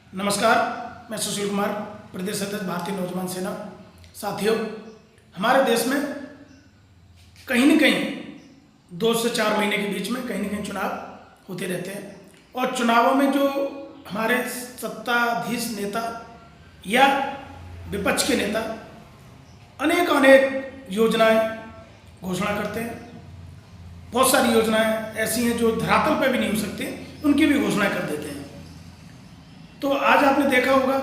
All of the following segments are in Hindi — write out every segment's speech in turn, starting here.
नमस्कार, मैं सुशील कुमार, प्रदेश अध्यक्ष भारतीय नौजवान सेना। साथियों, हमारे देश में कहीं न कहीं 2 से 4 महीने के बीच में कहीं न कहीं चुनाव होते रहते हैं और चुनावों में जो हमारे सत्ताधीश नेता या विपक्ष के नेता अनेक योजनाएं घोषणा करते हैं। बहुत सारी योजनाएं ऐसी हैं जो धरातल पे भी नहीं हो सकती, उनकी भी घोषणा कर देते हैं। तो आज आपने देखा होगा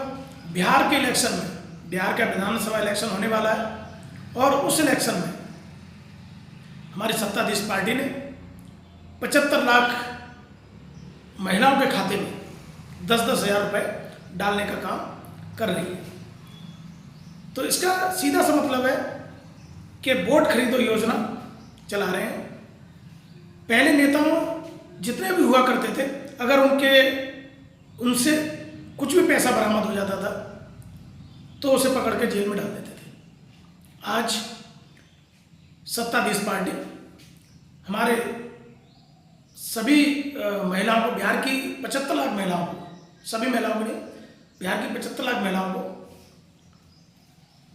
बिहार के इलेक्शन में, बिहार का विधानसभा इलेक्शन होने वाला है और उस इलेक्शन में हमारी सत्ताधीश पार्टी ने 75 लाख महिलाओं के खाते में 10-10 हज़ार रुपये डालने का काम कर रही है। तो इसका सीधा सा मतलब है कि वोट खरीदो योजना चला रहे हैं। पहले नेताओं जितने भी हुआ करते थे, अगर उनसे कुछ भी पैसा बरामद हो जाता था तो उसे पकड़ के जेल में डाल देते थे। आज सत्ताधीश पार्टी हमारे सभी महिलाओं को, बिहार की 75 लाख महिलाओं को, सभी महिलाओं को नहीं, बिहार की 75 लाख महिलाओं को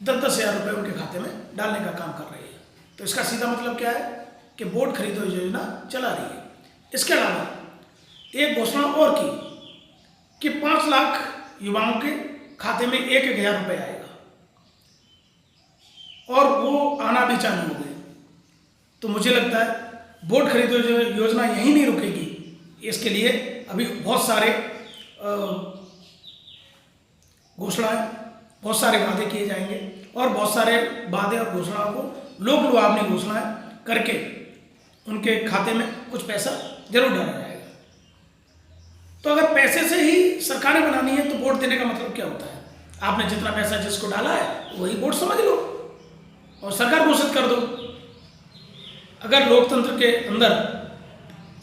10-10 हज़ार रुपये उनके खाते में डालने का काम कर रही है। तो इसका सीधा मतलब क्या है कि वोट खरीदो योजना चला रही है। इसके अलावा एक घोषणा और की कि 5 लाख युवाओं के खाते में 1-1 हज़ार रुपये आएगा और वो आना भी चालू हो गए। तो मुझे लगता है वोट खरीदो योजना यहीं नहीं रुकेगी। इसके लिए अभी बहुत सारे घोषणाएं, बहुत सारे वादे किए जाएंगे और बहुत सारे वादे और घोषणाओं को लोक लुभावनी घोषणाएं करके उनके खाते में कुछ पैसा जरूर डाला जाएगा। तो अगर पैसे से ही सरकारें बनानी है तो वोट देने का मतलब क्या होता है? आपने जितना पैसा जिसको डाला है वही वोट समझ लो और सरकार घोषित कर दो। अगर लोकतंत्र के अंदर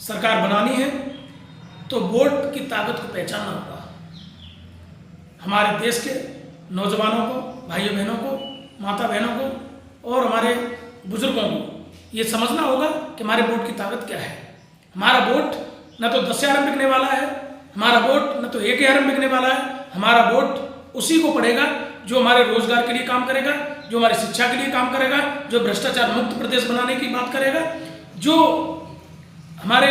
सरकार बनानी है तो वोट की ताकत को पहचानना होगा। हमारे देश के नौजवानों को, भाइयों बहनों को, माता बहनों को और हमारे बुजुर्गों को ये समझना होगा कि हमारे वोट की ताकत क्या है। हमारा वोट न तो 10 हज़ार में बिकने वाला है, हमारा वोट न तो 1 हज़ार में बिकने वाला है। हमारा वोट उसी को पड़ेगा जो हमारे रोजगार के लिए काम करेगा, जो हमारी शिक्षा के लिए काम करेगा, जो भ्रष्टाचार मुक्त प्रदेश बनाने की बात करेगा, जो हमारे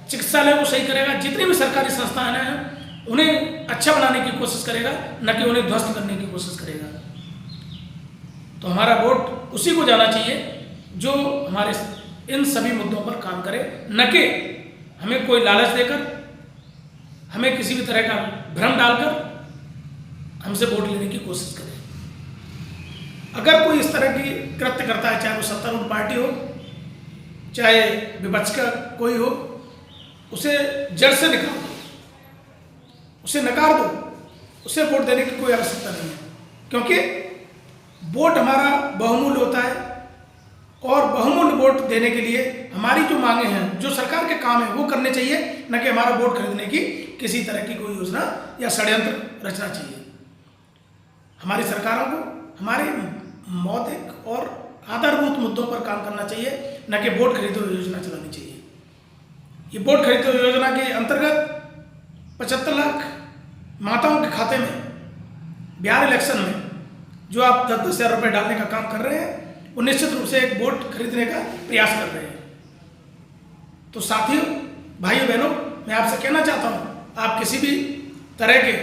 चिकित्सालय को सही करेगा, जितनी भी सरकारी संस्थाएं हैं उन्हें अच्छा बनाने की कोशिश करेगा, न कि उन्हें ध्वस्त करने की कोशिश करेगा। तो हमारा वोट उसी को जाना चाहिए जो हमारे इन सभी मुद्दों पर काम करे, न कि हमें कोई लालच देकर, हमें किसी भी तरह का भ्रम डालकर हमसे वोट लेने की कोशिश करे। अगर कोई इस तरह की कृत्य करता है, चाहे वो सत्तारूढ़ पार्टी हो, चाहे विपक्ष का कोई हो, उसे जड़ से निकाल दो, उसे नकार दो, उसे वोट देने की कोई आवश्यकता नहीं है। क्योंकि वोट हमारा बहुमूल्य होता है और बहुमूल्य वोट देने के लिए हमारी जो मांगे हैं, जो सरकार के काम है वो करने चाहिए, न कि हमारा वोट खरीदने की किसी तरह की कोई योजना या षड्यंत्र रचना चाहिए। हमारी सरकारों को हमारे मौलिक और आधारभूत मुद्दों पर काम करना चाहिए, न कि वोट खरीदो योजना चलानी चाहिए। ये वोट खरीदो योजना के अंतर्गत 75 लाख माताओं के खाते में बिहार इलेक्शन में जो आप 10-10 हज़ार रुपये डालने का काम कर रहे हैं, वो निश्चित रूप से एक वोट खरीदने का प्रयास कर रहे हैं। तो साथियों, भाइयों बहनों, मैं आपसे कहना चाहता हूँ, आप किसी भी तरह के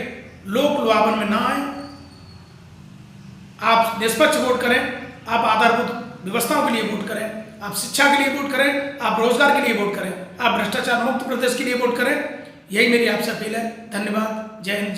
लोक लुभावन में ना आए। आप निष्पक्ष वोट करें, आप आधारभूत व्यवस्थाओं के लिए वोट करें, आप शिक्षा के लिए वोट करें, आप रोजगार के लिए वोट करें, आप भ्रष्टाचार मुक्त प्रदेश के लिए वोट करें। यही मेरी आपसे अपील है। धन्यवाद। जय हिंद।